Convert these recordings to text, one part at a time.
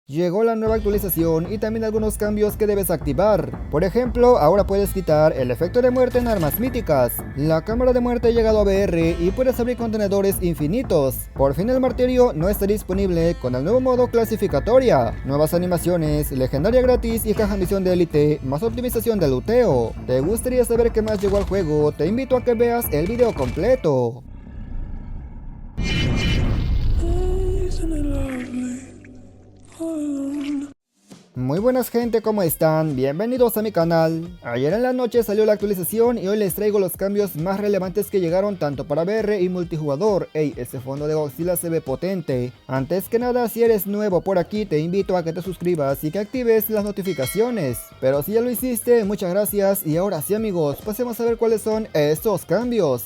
Llegó la nueva actualización y también algunos cambios que debes activar. Por ejemplo, ahora puedes quitar el efecto de muerte en armas míticas. La cámara de muerte ha llegado a VR y puedes abrir contenedores infinitos. Por fin el martirio no está disponible con el nuevo modo clasificatoria. Nuevas animaciones, legendaria gratis y caja misión de élite, más optimización de luteo. ¿Te gustaría saber qué más llegó al juego? Te invito a que veas el video completo. Muy buenas gente, ¿cómo están? Bienvenidos a mi canal. Ayer en la noche salió la actualización y hoy les traigo los cambios más relevantes que llegaron tanto para VR y multijugador. Ey, ese fondo de Godzilla se ve potente. Antes que nada, si eres nuevo por aquí, te invito a que te suscribas y que actives las notificaciones. Pero si ya lo hiciste, muchas gracias. Y ahora sí amigos, pasemos a ver cuáles son estos cambios.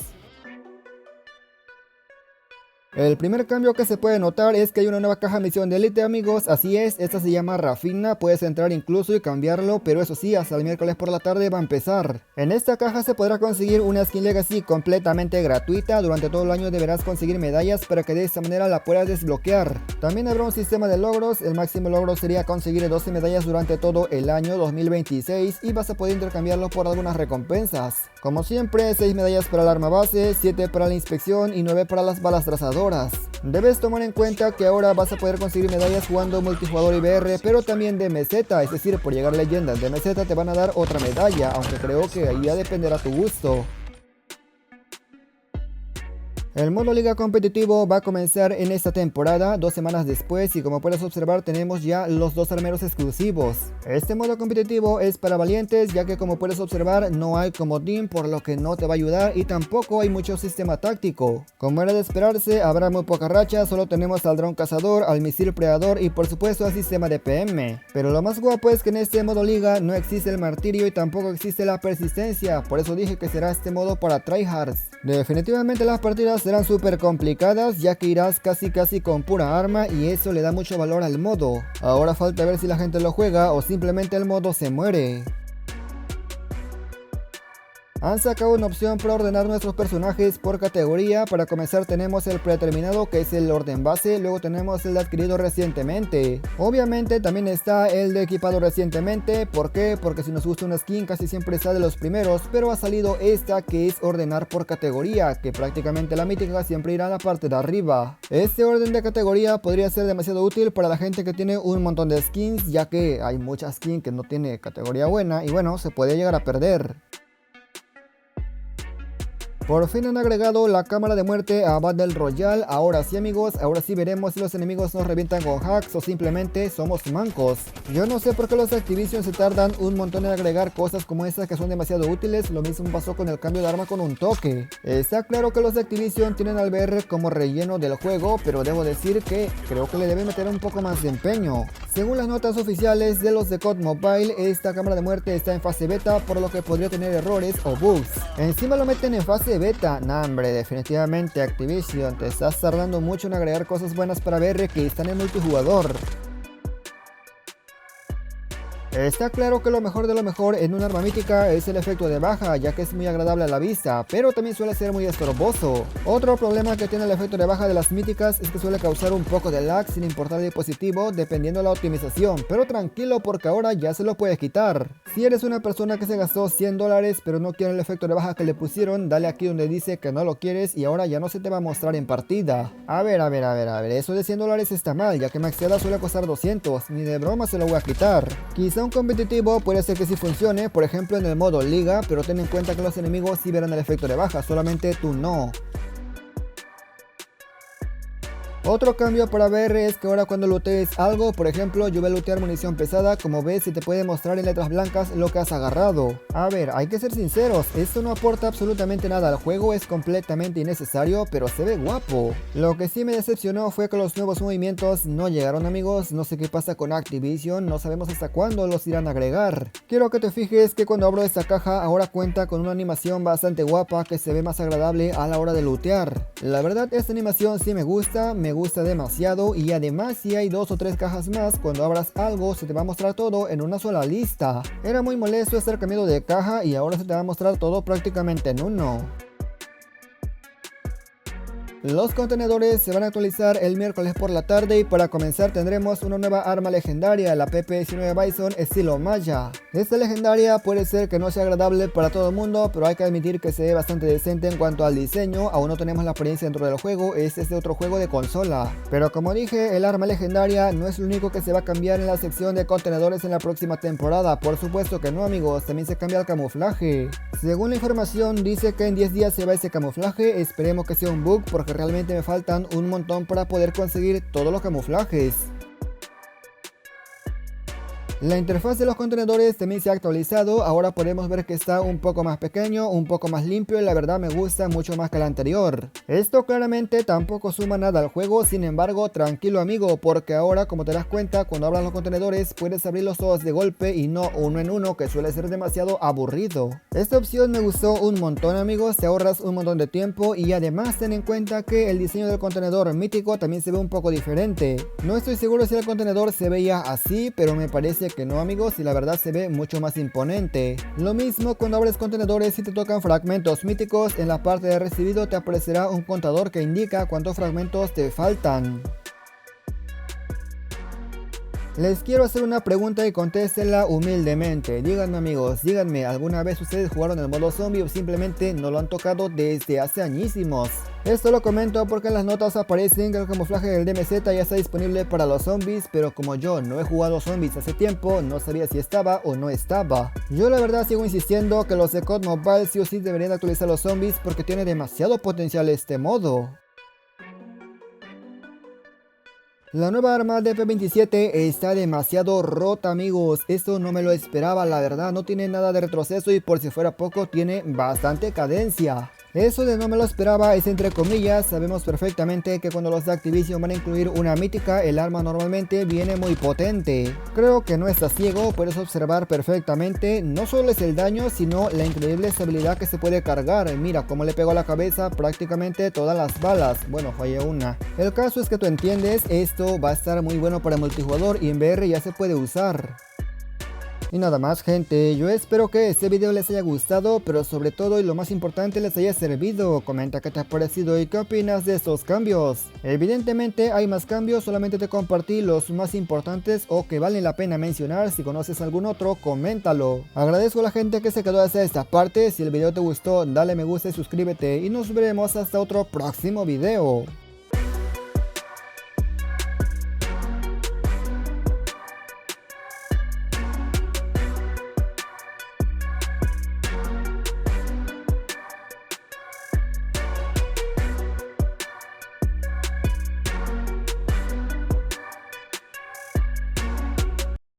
El primer cambio que se puede notar es que hay una nueva caja misión de élite amigos, así es, esta se llama Rafina, puedes entrar incluso y cambiarlo, pero eso sí, hasta el miércoles por la tarde va a empezar. En esta caja se podrá conseguir una skin legacy completamente gratuita, durante todo el año deberás conseguir medallas para que de esta manera la puedas desbloquear. También habrá un sistema de logros, el máximo logro sería conseguir 12 medallas durante todo el año 2026 y vas a poder intercambiarlo por algunas recompensas. Como siempre, 6 medallas para el arma base, 7 para la inspección y 9 para las balas trazadoras. Debes tomar en cuenta que ahora vas a poder conseguir medallas jugando multijugador y VR, pero también de meseta, es decir, por llegar leyendas de meseta te van a dar otra medalla, aunque creo que ahí ya dependerá tu gusto. El modo liga competitivo va a comenzar en esta temporada, 2 semanas después, y como puedes observar tenemos ya los 2 armeros exclusivos. Este modo competitivo es para valientes, ya que como puedes observar no hay comodín, por lo que no te va a ayudar y tampoco hay mucho sistema táctico. Como era de esperarse, habrá muy poca racha, solo tenemos al dron cazador, al misil predador y por supuesto al sistema de PM. Pero lo más guapo es que en este modo liga no existe el martirio y tampoco existe la persistencia, por eso dije que será este modo para tryhards. Definitivamente las partidas serán súper complicadas, ya que irás casi con pura arma y eso le da mucho valor al modo. Ahora falta ver si la gente lo juega o simplemente el modo se muere. Han sacado una opción para ordenar nuestros personajes por categoría. Para comenzar tenemos el predeterminado, que es el orden base, luego tenemos el adquirido recientemente. Obviamente también está el de equipado recientemente. ¿Por qué? Porque si nos gusta una skin casi siempre está de los primeros, pero ha salido esta que es ordenar por categoría, que prácticamente la mítica siempre irá a la parte de arriba. Este orden de categoría podría ser demasiado útil para la gente que tiene un montón de skins, ya que hay muchas skins que no tiene categoría buena y bueno, se puede llegar a perder. Por fin han agregado la cámara de muerte a Battle Royale. Ahora sí amigos, ahora sí veremos si los enemigos nos revientan con hacks o simplemente somos mancos. Yo no sé por qué los Activision se tardan un montón en agregar cosas como estas que son demasiado útiles. Lo mismo pasó con el cambio de arma con un toque. Está claro que los Activision tienen al VR como relleno del juego, pero debo decir que creo que le deben meter un poco más de empeño. Según las notas oficiales de los de COD Mobile, esta cámara de muerte está en fase beta, por lo que podría tener errores o bugs. Encima lo meten en fase beta. Nah, hombre, definitivamente Activision, te estás tardando mucho en agregar cosas buenas para VR que están en multijugador. Está claro que lo mejor de lo mejor en un arma mítica es el efecto de baja, ya que es muy agradable a la vista, pero también suele ser muy estorboso. Otro problema que tiene el efecto de baja de las míticas es que suele causar un poco de lag sin importar el dispositivo, dependiendo de la optimización, pero tranquilo porque ahora ya se lo puedes quitar. Si eres una persona que se gastó $100 pero no quiere el efecto de baja que le pusieron, dale aquí donde dice que no lo quieres y ahora ya no se te va a mostrar en partida. A ver, eso de $100 está mal, ya que maxeada suele costar 200, ni de broma se lo voy a quitar. Quizá un competitivo puede ser que sí funcione, por ejemplo en el modo liga, pero ten en cuenta que los enemigos sí verán el efecto de baja, solamente tú no. Otro cambio para VR es que ahora cuando lootees algo, por ejemplo yo voy a lootear munición pesada, como ves se te puede mostrar en letras blancas lo que has agarrado. A ver, hay que ser sinceros, esto no aporta absolutamente nada al juego, es completamente innecesario, pero se ve guapo. Lo que sí me decepcionó fue que los nuevos movimientos no llegaron amigos, no sé qué pasa con Activision, no sabemos hasta cuándo los irán a agregar. Quiero que te fijes que cuando abro esta caja ahora cuenta con una animación bastante guapa que se ve más agradable a la hora de lootear. La verdad esta animación sí me gusta demasiado y además si hay 2 o 3 cajas más, cuando abras algo se te va a mostrar todo en una sola lista. Era muy molesto estar cambiando de caja y ahora se te va a mostrar todo prácticamente en uno. Los contenedores se van a actualizar el miércoles por la tarde y para comenzar tendremos una nueva arma legendaria, la PP19 Bison estilo Maya. Esta legendaria puede ser que no sea agradable para todo el mundo, pero hay que admitir que se ve bastante decente en cuanto al diseño. Aún no tenemos la experiencia dentro del juego, este es de otro juego de consola. Pero como dije, el arma legendaria no es lo único que se va a cambiar en la sección de contenedores en la próxima temporada. Por supuesto que no, amigos, también se cambia el camuflaje. Según la información dice que en 10 días se va ese camuflaje, esperemos que sea un bug porque realmente me faltan un montón para poder conseguir todos los camuflajes. La interfaz de los contenedores también se ha actualizado, ahora podemos ver que está un poco más pequeño, un poco más limpio y la verdad me gusta mucho más que el anterior. Esto claramente tampoco suma nada al juego, sin embargo tranquilo amigo, porque ahora como te das cuenta cuando abras los contenedores puedes abrirlos todos de golpe y no uno en uno, que suele ser demasiado aburrido. Esta opción me gustó un montón amigos, te ahorras un montón de tiempo y además ten en cuenta que el diseño del contenedor mítico también se ve un poco diferente. No estoy seguro si el contenedor se veía así, pero me parece que no amigos y la verdad se ve mucho más imponente. Lo mismo cuando abres contenedores y te tocan fragmentos míticos, en la parte de recibido te aparecerá un contador que indica cuántos fragmentos te faltan. Les quiero hacer una pregunta y contéstenla humildemente. Díganme amigos, díganme, ¿alguna vez ustedes jugaron el modo zombie o simplemente no lo han tocado desde hace añísimos? Esto lo comento porque en las notas aparecen que el camuflaje del DMZ ya está disponible para los zombies, pero como yo no he jugado zombies hace tiempo, no sabía si estaba o no estaba. Yo la verdad sigo insistiendo que los de COD Mobile sí o sí deberían actualizar los zombies porque tiene demasiado potencial este modo. La nueva arma de P27 está demasiado rota amigos, esto no me lo esperaba, la verdad no tiene nada de retroceso y por si fuera poco tiene bastante cadencia. Eso de no me lo esperaba es entre comillas, sabemos perfectamente que cuando los de Activision van a incluir una mítica, el arma normalmente viene muy potente. Creo que no estás ciego, puedes observar perfectamente, no solo es el daño, sino la increíble estabilidad que se puede cargar. Mira cómo le pego a la cabeza prácticamente todas las balas, bueno fallé una. El caso es que tú entiendes, esto va a estar muy bueno para multijugador y en VR ya se puede usar. Y nada más gente, yo espero que este video les haya gustado, pero sobre todo y lo más importante les haya servido. Comenta qué te ha parecido y qué opinas de estos cambios. Evidentemente hay más cambios, solamente te compartí los más importantes o que valen la pena mencionar. Si conoces algún otro, coméntalo. Agradezco a la gente que se quedó hasta esta parte, si el video te gustó dale me gusta y suscríbete y nos veremos hasta otro próximo video.